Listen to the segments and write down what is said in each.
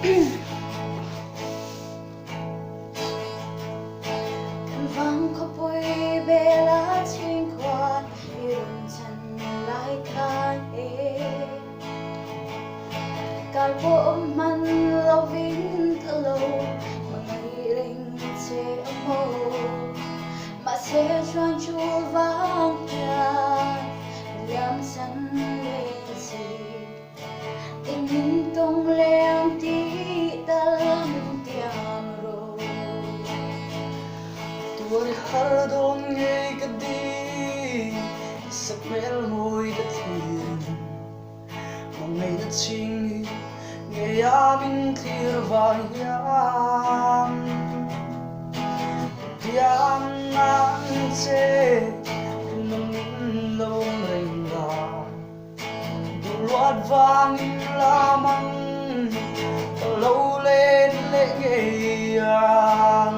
Kan vang ko po'y bela ching kwa Irong chan lai kan Kalpo man loving talo Mga iring che amo Mà sẽ choan chua vang kia Liam san lên gì Tình hình tông leng tí Dalam tiang ro Tuổi har dong ngay ka di Sa mel mo'y datin Mga dating ngay amin tirvayan Tiang ang che Namin long ringa Duluat vangin lamang Kalau lên lệ ngayon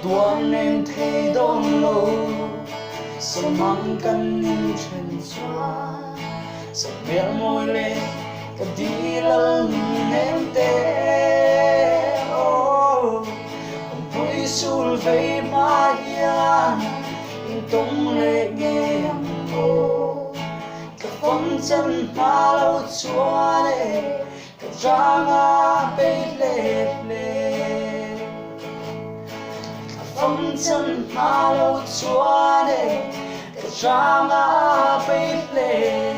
Tuan em thấy đông lâu Sa mang kan ning chen chua Sa mel môi lên Ka di lang em te Ang bui sul vay ma yan In tong lệ nghe ang mo Ka phong chân ma lâu chua lệ Ka ra nga bê lệ lệ Phong chân ma lâu chua lệ Ka ra nga bê lệ